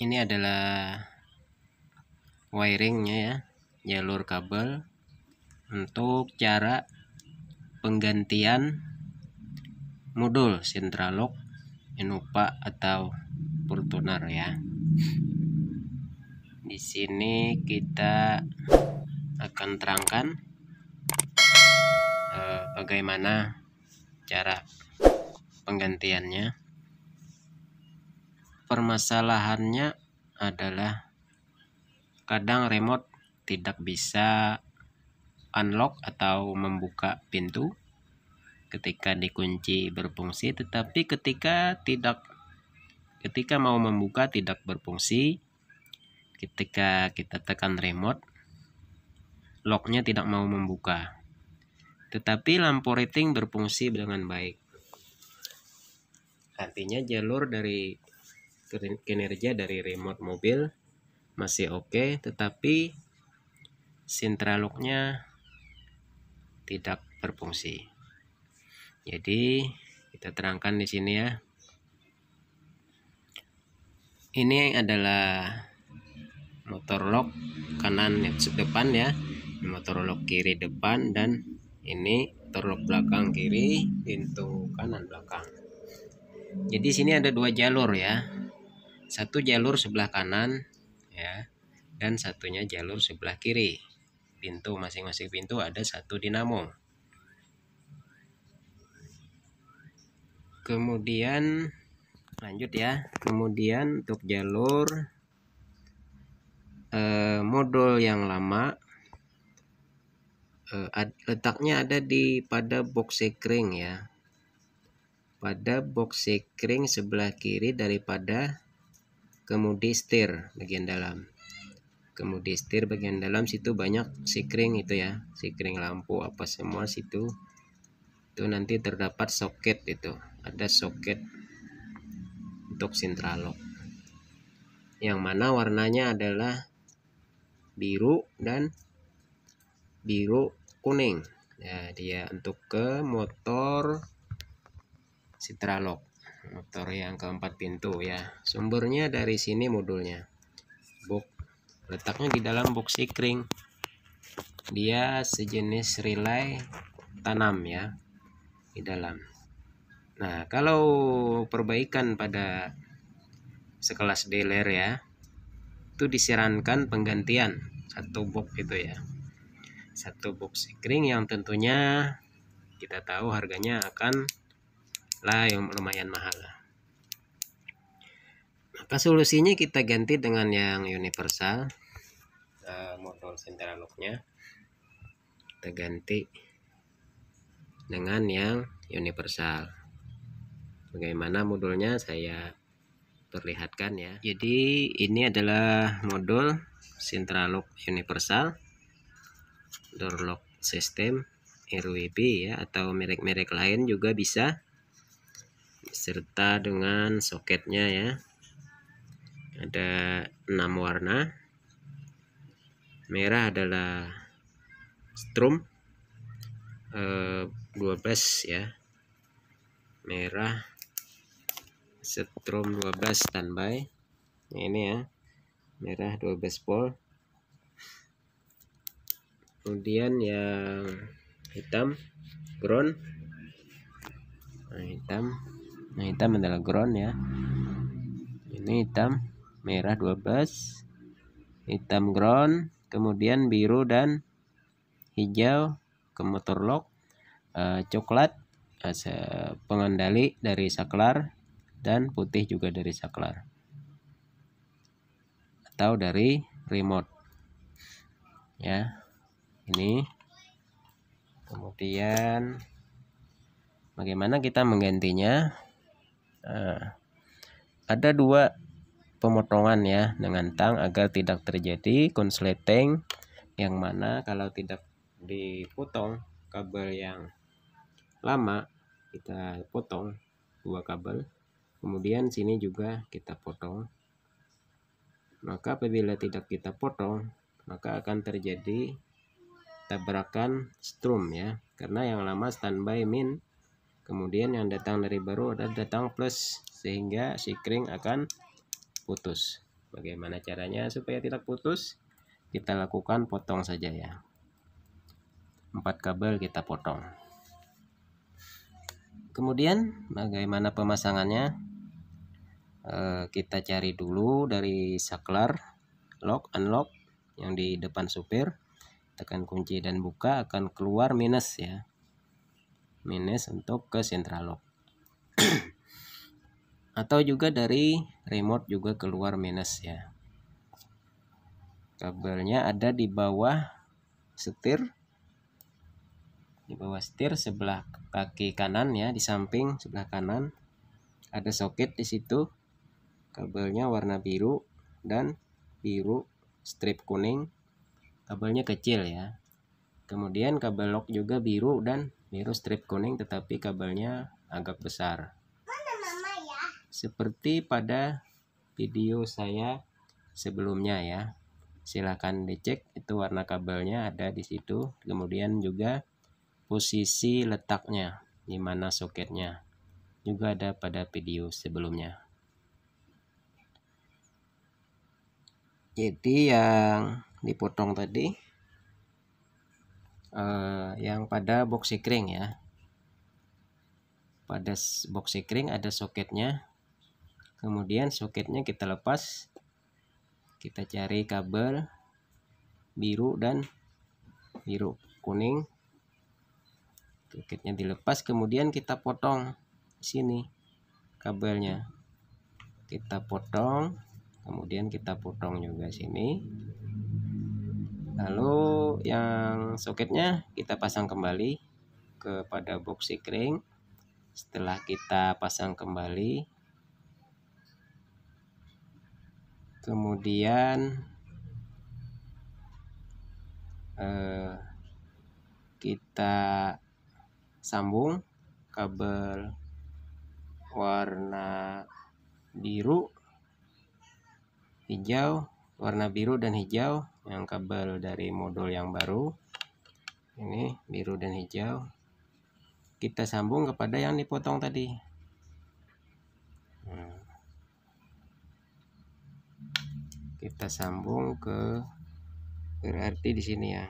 Ini adalah wiringnya ya, jalur kabel untuk cara penggantian modul central lock, Enupa atau Fortuner ya. Di sini kita akan terangkan bagaimana cara penggantiannya. Permasalahannya adalah kadang remote tidak bisa unlock atau membuka pintu ketika dikunci berfungsi, tetapi ketika mau membuka tidak berfungsi. Ketika kita tekan remote, locknya tidak mau membuka, tetapi lampu rating berfungsi dengan baik. Artinya jalur dari kinerja dari remote mobil masih oke, tetapi central locknya tidak berfungsi. Jadi kita terangkan di sini ya. Ini adalah motor lock kanan depan ya, motor lock kiri depan, dan ini motor lock belakang kiri, pintu kanan belakang. Jadi sini ada dua jalur ya, satu jalur sebelah kanan ya, dan satunya jalur sebelah kiri. Pintu masing-masing pintu ada satu dinamo. Kemudian lanjut ya, kemudian untuk jalur modul yang lama letaknya ada pada box sekring ya, pada box sekring sebelah kiri daripada kemudi setir bagian dalam. Kemudi setir bagian dalam situ banyak sekring itu ya, sekring lampu apa semua situ. Itu nanti terdapat soket, itu ada soket untuk central lock yang mana warnanya adalah biru dan biru kuning ya, dia untuk ke motor central lock, motor yang keempat pintu ya. Sumbernya dari sini modulnya, box letaknya di dalam box sekring, dia sejenis relay tanam ya di dalam. Nah, kalau perbaikan pada sekelas dealer ya, itu disarankan penggantian satu box itu ya, satu box sekring yang tentunya kita tahu harganya akan yang lumayan mahal. Maka solusinya kita ganti dengan yang universal, modul central locknya kita ganti dengan yang universal. Bagaimana modulnya saya perlihatkan ya. Jadi ini adalah modul central lock universal, door lock system RWB ya, atau merek-merek lain juga bisa, serta dengan soketnya ya. Ada 6 warna. Merah adalah strum 12 ya, merah strum 12 standby. Nah, ini ya, merah 12 volt. Kemudian yang hitam ground. Nah, hitam adalah ground ya. Ini hitam, merah 12, hitam ground. Kemudian biru dan hijau ke motor lock, coklat pengendali dari saklar, dan putih juga dari saklar atau dari remote ya. Ini kemudian bagaimana kita menggantinya? Ada dua pemotongan ya dengan tang agar tidak terjadi konsleting, yang mana kalau tidak dipotong kabel yang lama, kita potong dua kabel, kemudian sini juga kita potong. Maka apabila tidak kita potong, maka akan terjadi tabrakan strum ya, karena yang lama standby min, kemudian yang datang dari baru ada datang plus, sehingga sekring akan putus. Bagaimana caranya supaya tidak putus? Kita lakukan potong saja ya. 4 kabel kita potong. Kemudian bagaimana pemasangannya? Kita cari dulu dari saklar lock unlock yang di depan supir, tekan kunci dan buka, akan keluar minus ya, minus untuk ke central lock. Atau juga dari remote juga keluar minus ya. Kabelnya ada di bawah setir, di bawah setir sebelah kaki kanan ya, di samping sebelah kanan ada soket di situ. Kabelnya warna biru dan biru strip kuning, kabelnya kecil ya. Kemudian kabel lock juga biru dan biru strip kuning, tetapi kabelnya agak besar. Seperti pada video saya sebelumnya ya. Silahkan dicek, itu warna kabelnya ada di situ. Kemudian juga posisi letaknya, di mana soketnya, juga ada pada video sebelumnya. Jadi yang dipotong tadi yang pada box sekring ya. Pada box sekring ada soketnya. Kemudian soketnya kita lepas, kita cari kabel biru dan biru kuning, soketnya dilepas, kemudian kita potong di sini kabelnya, kita potong, kemudian kita potong juga sini. Lalu yang soketnya kita pasang kembali kepada box sekring. Setelah kita pasang kembali, kemudian kita sambung kabel warna biru, hijau, warna biru dan hijau, yang kabel dari modul yang baru ini biru dan hijau, kita sambung kepada yang dipotong tadi. Kita sambung ke, berarti di sini ya,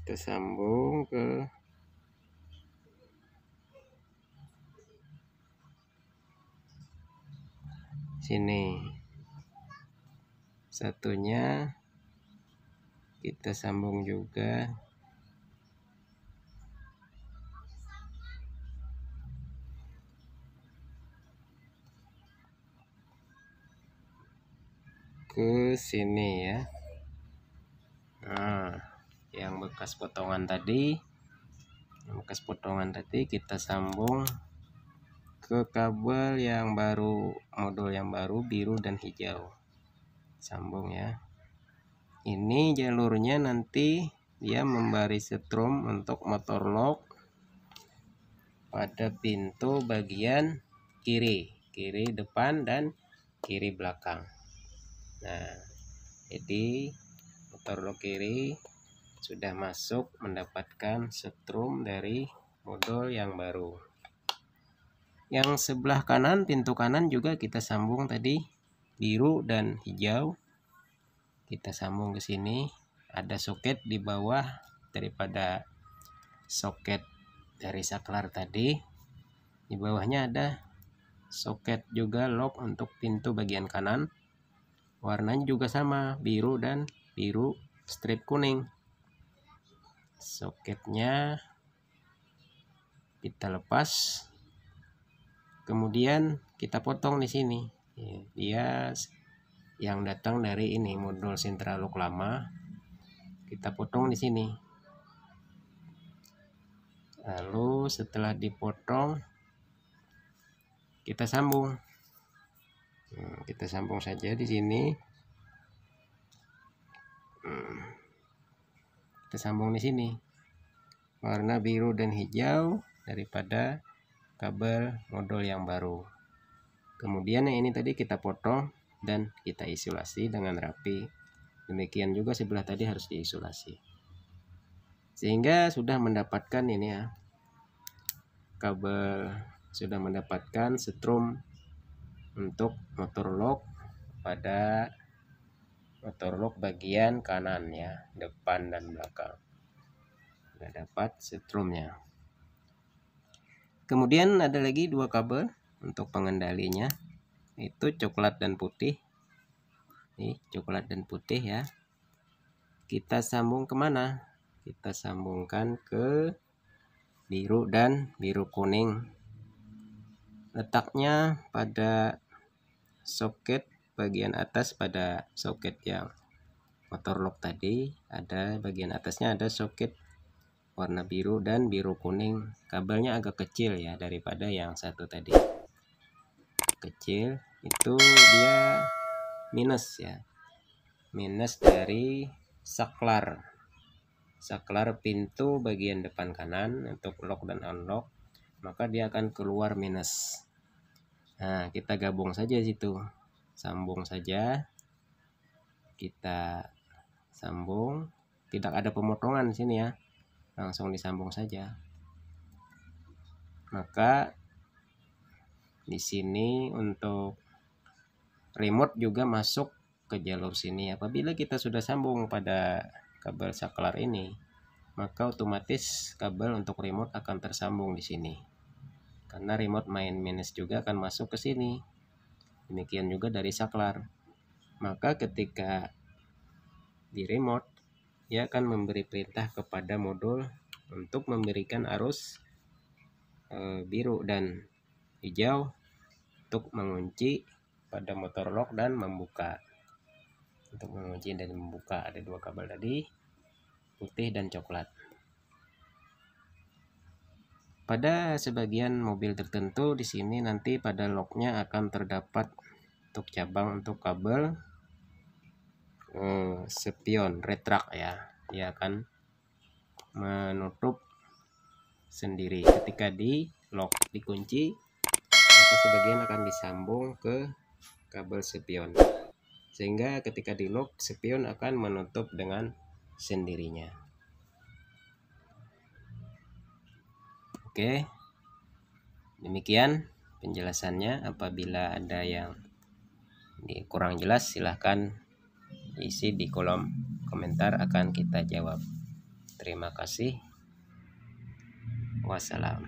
kita sambung ke sini, satunya kita sambung juga ke sini ya. Nah, yang bekas potongan tadi, kita sambung ke kabel yang baru, modul yang baru biru dan hijau, sambung ya. Ini jalurnya nanti dia memberi setrum untuk motor lock pada pintu bagian kiri depan dan kiri belakang. Nah, jadi motor lock kiri sudah masuk mendapatkan setrum dari modul yang baru. Yang sebelah kanan, pintu kanan juga kita sambung tadi, biru dan hijau. Kita sambung ke sini, ada soket di bawah daripada soket dari saklar tadi. Di bawahnya ada soket juga lock untuk pintu bagian kanan. Warnanya juga sama, biru dan biru strip kuning. Soketnya kita lepas, kemudian kita potong di sini. Dia yang datang dari ini modul central lock lama, kita potong di sini. Lalu setelah dipotong, kita sambung. Kita sambung saja di sini. Kita sambung di sini. Warna biru dan hijau daripada kabel modul yang baru. Kemudian yang ini tadi kita potong dan kita isolasi dengan rapi. Demikian juga sebelah tadi harus diisolasi. Sehingga sudah mendapatkan ini ya, kabel sudah mendapatkan setrum untuk motor lock pada motor lock bagian kanan ya, depan dan belakang. Sudah dapat setrumnya. Kemudian ada lagi dua kabel untuk pengendalinya, itu coklat dan putih. Nih, coklat dan putih ya. Kita sambung kemana? Kita sambungkan ke biru dan biru kuning. Letaknya pada soket bagian atas, pada soket yang motor lock tadi, ada bagian atasnya ada soket warna biru dan biru kuning. Kabelnya agak kecil ya daripada yang satu tadi. Kecil itu dia minus ya. Minus dari saklar. Saklar pintu bagian depan kanan untuk lock dan unlock, maka dia akan keluar minus. Nah, kita gabung saja situ. Sambung saja. Kita sambung. Tidak ada pemotongan di sini ya. Langsung disambung saja. Maka di sini untuk remote juga masuk ke jalur sini. Apabila kita sudah sambung pada kabel saklar ini, maka otomatis kabel untuk remote akan tersambung di sini. Karena remote main minus juga akan masuk ke sini. Demikian juga dari saklar. Maka ketika di remote, dia akan memberi perintah kepada modul untuk memberikan arus biru dan hijau untuk mengunci pada motor lock dan membuka. Untuk mengunci dan membuka ada dua kabel tadi, putih dan coklat. Pada sebagian mobil tertentu di sini nanti pada locknya akan terdapat untuk cabang untuk kabel spion retrak ya. Dia akan menutup sendiri ketika di lock, dikunci, maka sebagian akan disambung ke kabel spion, sehingga ketika di lock spion akan menutup dengan sendirinya. Oke, demikian penjelasannya. Apabila ada yang kurang jelas, silahkan isi di kolom komentar, akan kita jawab. Terima kasih. Wassalam.